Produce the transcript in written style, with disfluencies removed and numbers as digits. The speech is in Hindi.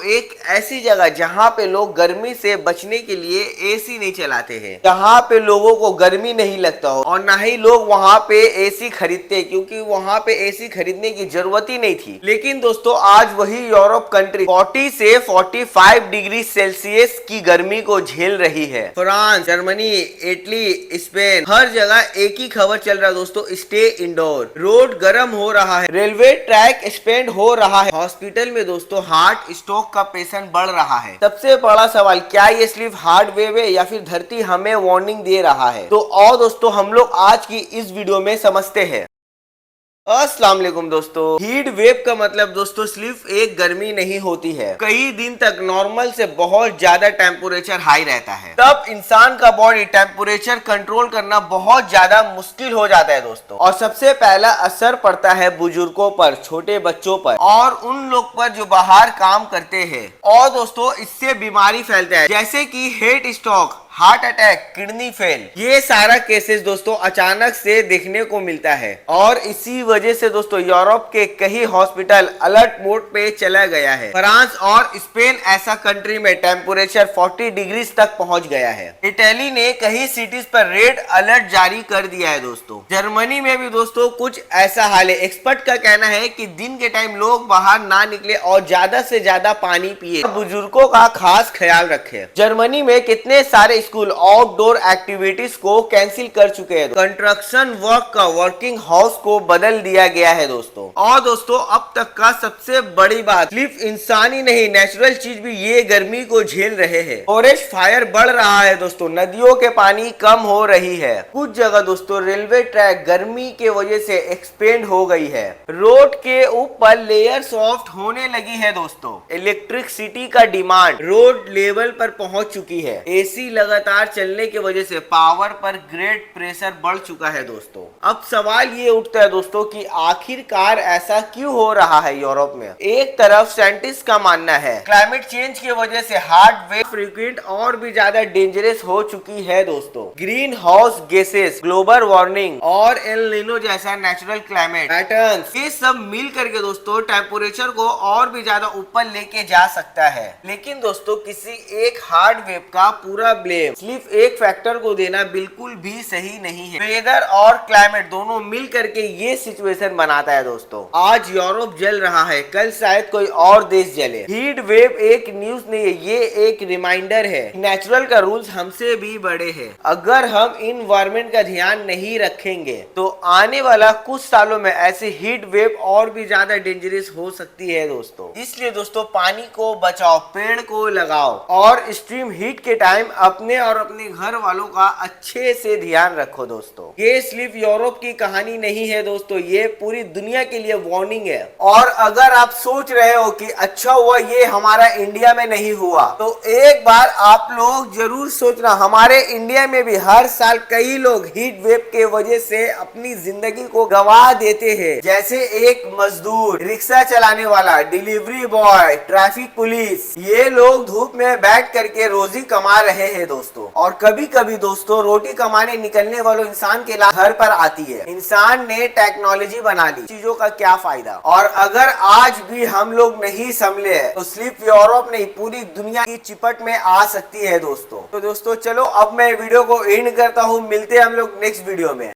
एक ऐसी जगह जहाँ पे लोग गर्मी से बचने के लिए एसी नहीं चलाते हैं, जहाँ पे लोगों को गर्मी नहीं लगता हो, और ना ही लोग वहाँ पे एसी खरीदते, क्योंकि वहाँ पे एसी खरीदने की जरूरत ही नहीं थी। लेकिन दोस्तों आज वही यूरोप कंट्री 40 से 45 डिग्री सेल्सियस की गर्मी को झेल रही है। फ्रांस, जर्मनी, इटली, स्पेन, हर जगह एक ही खबर चल रहा है दोस्तों, स्टे इंडोर। रोड गर्म हो रहा है, रेलवे ट्रैक एक्सपेंड हो रहा है, हॉस्पिटल में दोस्तों हार्ट स्ट्रोक का पेशेंट बढ़ रहा है। सबसे बड़ा सवाल, क्या ये सिर्फ हार्ट वेव है या फिर धरती हमें वार्निंग दे रहा है? तो और दोस्तों हम लोग आज की इस वीडियो में समझते हैं। अस्सलाम वालेकुम दोस्तों। हीट वेव का मतलब दोस्तों सिर्फ एक गर्मी नहीं होती है, कई दिन तक नॉर्मल से बहुत ज्यादा टेम्परेचर हाई रहता है। तब इंसान का बॉडी टेम्परेचर कंट्रोल करना बहुत ज्यादा मुश्किल हो जाता है दोस्तों। और सबसे पहला असर पड़ता है बुजुर्गों पर, छोटे बच्चों पर और उन लोग पर जो बाहर काम करते हैं। और दोस्तों इससे बीमारी फैलता है, जैसे कि heat stroke, heart attack, kidney fail. ये सारा केसेस दोस्तों अचानक से देखने को मिलता है, और इसी वजह से दोस्तों यूरोप के कई हॉस्पिटल अलर्ट मोड पे चला गया है। फ्रांस और स्पेन ऐसा कंट्री में टेम्परेचर 40 डिग्री तक पहुंच गया है। इटली ने कई सिटीज पर रेड अलर्ट जारी कर दिया है दोस्तों। जर्मनी में भी दोस्तों कुछ ऐसा हाल है। एक्सपर्ट का कहना है कि दिन के टाइम लोग बाहर ना निकले और ज्यादा से ज्यादा पानी पिए, बुजुर्गों का खास ख्याल रखें। जर्मनी में कितने सारे स्कूल आउटडोर एक्टिविटीज को कैंसिल कर चुके हैं। कंस्ट्रक्शन वर्क का वर्किंग हाउस को बदल दिया गया है दोस्तों। और दोस्तों अब तक का सबसे बड़ी बात, सिर्फ इंसान ही नहीं नेचुरल चीज भी ये गर्मी को झेल रहे हैं। फॉरेस्ट फायर बढ़ रहा है दोस्तों, नदियों के पानी कम हो रही है। कुछ जगह दोस्तों रेलवे ट्रैक गर्मी के वजह से एक्सपेंड हो गई है। रोड के ऊपर लेयर सॉफ्ट होने लगी है दोस्तों। इलेक्ट्रिसिटी का डिमांड रोड लेवल पर पहुंच चुकी है। एसी लगातार चलने की वजह से पावर पर ग्रेट प्रेशर बढ़ चुका है दोस्तों। अब सवाल ये उठता है दोस्तों कि आखिरकार ऐसा क्यों हो रहा है यूरोप में? एक तरफ साइंटिस्ट का मानना है क्लाइमेट चेंज की वजह से हार्ट वेव फ्रीक्वेंट और भी ज्यादा डेंजरस हो चुकी है दोस्तों। Green house gases, global warming और एल नीनो जैसा नेचुरल क्लाइमेट पैटर्न्स, ये सब मिल करके दोस्तों टेम्परेचर को और भी ज्यादा ऊपर लेके जा सकता है। लेकिन दोस्तों किसी एक हार्ड वेव का पूरा ब्लेम सिर्फ एक फैक्टर को देना बिल्कुल भी सही नहीं है। वेदर और क्लाइमेट दोनों मिल करके ये सिचुएशन बनाता है दोस्तों। आज यूरोप जल रहा है, कल शायद कोई और देश जले। हीट वेव एक न्यूज नहीं है, ये एक रिमाइंडर है। नेचुरल का रूल्स हमसे भी बड़े हैं। अगर हम इन्वायरमेंट का ध्यान नहीं रखेंगे तो आने वाला कुछ सालों में ऐसी हीट वेव और भी ज्यादा डेंजरस हो सकती है दोस्तों। इसलिए दोस्तों पानी को बचाओ, पेड़ को लगाओ और एक्सट्रीम हीट के टाइम अपने और अपने घर वालों का अच्छे से ध्यान रखो दोस्तों। ये सिर्फ यूरोप की कहानी नहीं है दोस्तों, ये पूरी दुनिया के लिए वार्निंग है। और अगर आप सोच रहे हो कि अच्छा हुआ ये हमारा इंडिया में नहीं हुआ, तो एक बार आप लोग जरूर सोचना, हमारे इंडिया में भी हर साल कई लोग हीट वेव के वजह से अपनी जिंदगी को गंवा देते हैं। जैसे एक मजदूर, रिक्शा चलाने वाला, डिलीवरी बॉय, ट्रैफिक पुलिस, ये लोग धूप में बैठ करके रोजी कमा रहे हैं दोस्तों। और कभी कभी दोस्तों रोटी कमाने निकलने वालों इंसान के लाश घर पर आती है। इंसान ने टेक्नोलॉजी बना ली, चीजों का क्या फायदा? और अगर आज भी हम लोग नहीं संभले तो सिर्फ यूरोप नहीं पूरी दुनिया की चिपट में आ सकती है दोस्तों। तो दोस्तों चलो अब मैं वीडियो को एंड करता हूँ, मिलते हैं हम लोग नेक्स्ट वीडियो में।